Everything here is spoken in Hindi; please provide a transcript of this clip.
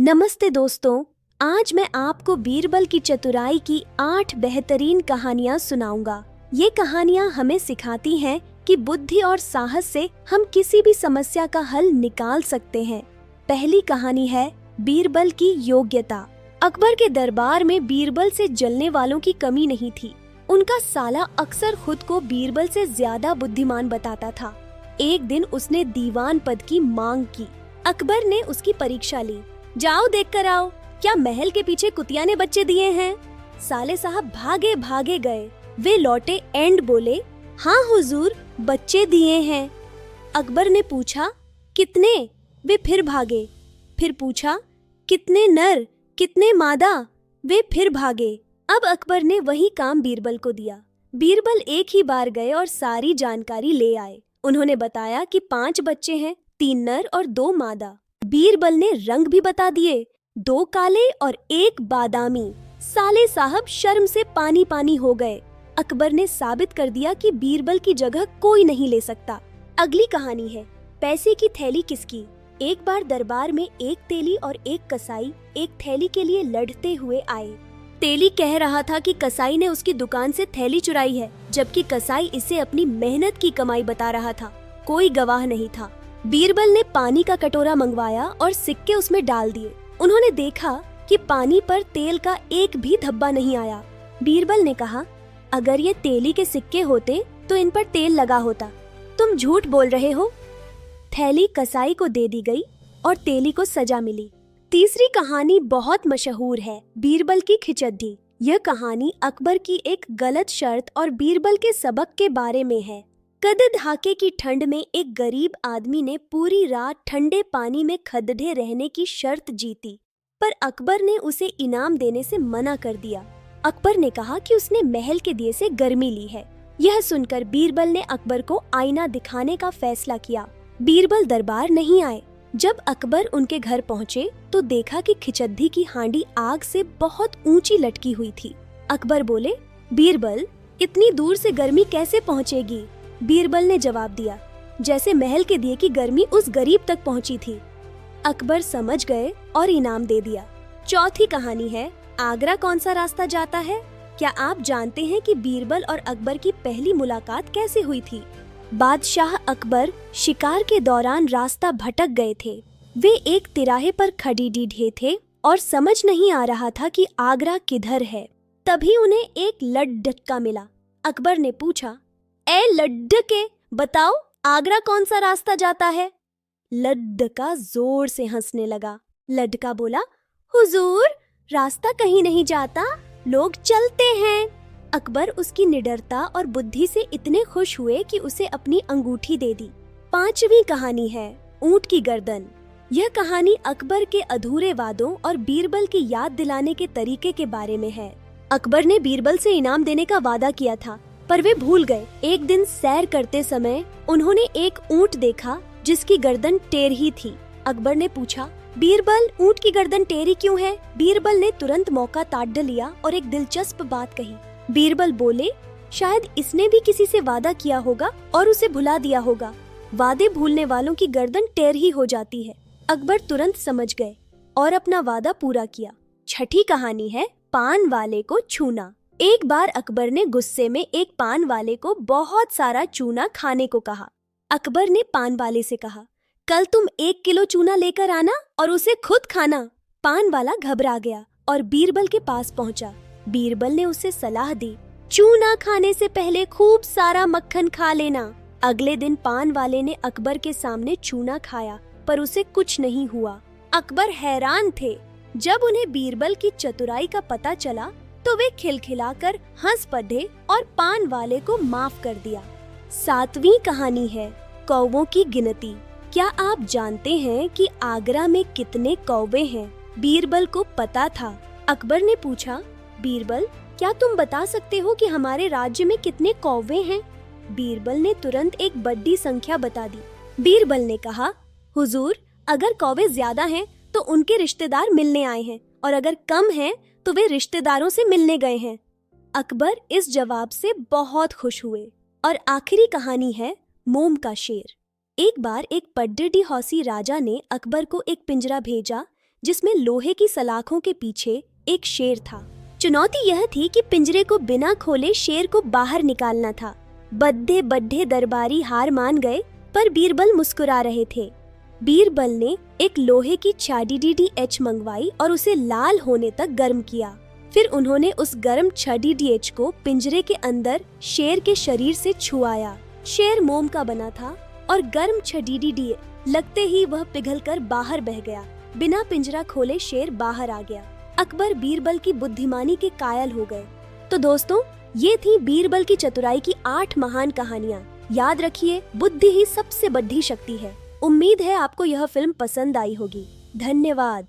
नमस्ते दोस्तों, आज मैं आपको बीरबल की चतुराई की 8 बेहतरीन कहानियाँ सुनाऊंगा। ये कहानियाँ हमें सिखाती हैं कि बुद्धि और साहस से हम किसी भी समस्या का हल निकाल सकते हैं। पहली कहानी है बीरबल की योग्यता। अकबर के दरबार में बीरबल से जलने वालों की कमी नहीं थी। उनका साला अक्सर खुद को बीरबल से ज्यादा बुद्धिमान बताता था। एक दिन उसने दीवान पद की मांग की। अकबर ने उसकी परीक्षा ली। जाओ देख कर आओ, क्या महल के पीछे कुतिया ने बच्चे दिए हैं? साले साहब भागे भागे गए। वे लौटे एंड बोले, हाँ हुजूर, बच्चे दिए हैं। अकबर ने पूछा, कितने? वे फिर भागे। फिर पूछा, कितने नर, कितने मादा? वे फिर भागे। अब अकबर ने वही काम बीरबल को दिया। बीरबल एक ही बार गए और सारी जानकारी ले आए। उन्होंने बताया कि 5 बच्चे हैं, 3 नर और 2 मादा। बीरबल ने रंग भी बता दिए, 2 काले और 1 बादामी। साले साहब शर्म से पानी पानी हो गए। अकबर ने साबित कर दिया कि बीरबल की जगह कोई नहीं ले सकता। अगली कहानी है पैसे की थैली किसकी। एक बार दरबार में एक तेली और एक कसाई एक थैली के लिए लड़ते हुए आए। तेली कह रहा था कि कसाई ने उसकी दुकान से थैली चुराई है, जबकि कसाई इसे अपनी मेहनत की कमाई बता रहा था। कोई गवाह नहीं था। बीरबल ने पानी का कटोरा मंगवाया और सिक्के उसमें डाल दिए। उन्होंने देखा कि पानी पर तेल का एक भी धब्बा नहीं आया। बीरबल ने कहा, अगर ये तेली के सिक्के होते तो इन पर तेल लगा होता। तुम झूठ बोल रहे हो। थैली कसाई को दे दी गई और तेली को सजा मिली। तीसरी कहानी बहुत मशहूर है, बीरबल की खिचड्डी। यह कहानी अकबर की एक गलत शर्त और बीरबल के सबक के बारे में है। कददहाके की ठंड में एक गरीब आदमी ने पूरी रात ठंडे पानी में खदड़े रहने की शर्त जीती, पर अकबर ने उसे इनाम देने से मना कर दिया। अकबर ने कहा कि उसने महल के दिए से गर्मी ली है। यह सुनकर बीरबल ने अकबर को आईना दिखाने का फैसला किया। बीरबल दरबार नहीं आए। जब अकबर उनके घर पहुँचे तो देखा कि खिचड्डी की हांडी आग से बहुत ऊंची लटकी हुई थी। अकबर बोले, बीरबल, इतनी दूर से गर्मी कैसे पहुँचेगी? बीरबल ने जवाब दिया, जैसे महल के दिए की गर्मी उस गरीब तक पहुंची थी। अकबर समझ गए और इनाम दे दिया। चौथी कहानी है आगरा कौन सा रास्ता जाता है। क्या आप जानते हैं कि बीरबल और अकबर की पहली मुलाकात कैसे हुई थी? बादशाह अकबर शिकार के दौरान रास्ता भटक गए थे। वे एक तिराहे पर खड़ीडीढे थे और समझ नहीं आ रहा था कि आगरा किधर है। तभी उन्हें एक लड्ढका मिला। अकबर ने पूछा, ए लड्ढके, बताओ आगरा कौन सा रास्ता जाता है? लड्ढका जोर से हंसने लगा। लड्ढका बोला, हुजूर, रास्ता कहीं नहीं जाता, लोग चलते हैं। अकबर उसकी निडरता और बुद्धि से इतने खुश हुए कि उसे अपनी अंगूठी दे दी। 5वीं कहानी है ऊंट की गर्दन। यह कहानी अकबर के अधूरे वादों और बीरबल की याद दिलाने के तरीके के बारे में है। अकबर ने बीरबल से इनाम देने का वादा किया था, पर वे भूल गए। एक दिन सैर करते समय उन्होंने एक ऊंट देखा जिसकी गर्दन टेढ़ी थी। अकबर ने पूछा, बीरबल, ऊंट की गर्दन टेढ़ी क्यों है? बीरबल ने तुरंत मौका ताड़ लिया और एक दिलचस्प बात कही। बीरबल बोले, शायद इसने भी किसी से वादा किया होगा और उसे भुला दिया होगा। वादे भूलने वालों की गर्दन टेढ़ी हो जाती है। अकबर तुरंत समझ गए और अपना वादा पूरा किया। छठी कहानी है पान वाले को छूना। एक बार अकबर ने गुस्से में एक पान वाले को बहुत सारा चूना खाने को कहा। अकबर ने पान वाले से कहा, कल तुम 1 किलो चूना लेकर आना और उसे खुद खाना। पान वाला घबरा गया और बीरबल के पास पहुंचा। बीरबल ने उसे सलाह दी, चूना खाने से पहले खूब सारा मक्खन खा लेना। अगले दिन पान वाले ने अकबर के सामने चूना खाया, पर उसे कुछ नहीं हुआ। अकबर हैरान थे। जब उन्हें बीरबल की चतुराई का पता चला तो वे खिलखिलाकर हंस पड़े और पान वाले को माफ कर दिया। 7वीं कहानी है कौवों की गिनती। क्या आप जानते हैं कि आगरा में कितने कौवे हैं? बीरबल को पता था। अकबर ने पूछा, बीरबल, क्या तुम बता सकते हो कि हमारे राज्य में कितने कौवे हैं? बीरबल ने तुरंत एक बड़ी संख्या बता दी। बीरबल ने कहा, हुजूर, अगर कौवे ज्यादा हैं तो उनके रिश्तेदार मिलने आए हैं, और अगर कम हैं तो वे रिश्तेदारों से मिलने गए हैं। अकबर इस जवाब से बहुत खुश हुए। और आखिरी कहानी है मोम का शेर। एक बार एक पड्डडी हौसी राजा ने अकबर को एक पिंजरा भेजा जिसमें लोहे की सलाखों के पीछे एक शेर था। चुनौती यह थी कि पिंजरे को बिना खोले शेर को बाहर निकालना था। बड्ढे बड्ढे दरबारी हार मान गए, पर बीरबल मुस्कुरा रहे थे। बीरबल ने एक लोहे की छड़ी मंगवाई और उसे लाल होने तक गर्म किया। फिर उन्होंने उस गर्म छड़ी को पिंजरे के अंदर शेर के शरीर से छुआया। शेर मोम का बना था और गर्म छड़ी लगते ही वह पिघलकर बाहर बह गया। बिना पिंजरा खोले शेर बाहर आ गया। अकबर बीरबल की बुद्धिमानी के कायल हो गए। तो दोस्तों, ये थी बीरबल की चतुराई की 8 महान कहानियाँ। याद रखिए, बुद्धि ही सबसे बड़ी शक्ति है। उम्मीद है आपको यह फिल्म पसंद आई होगी। धन्यवाद।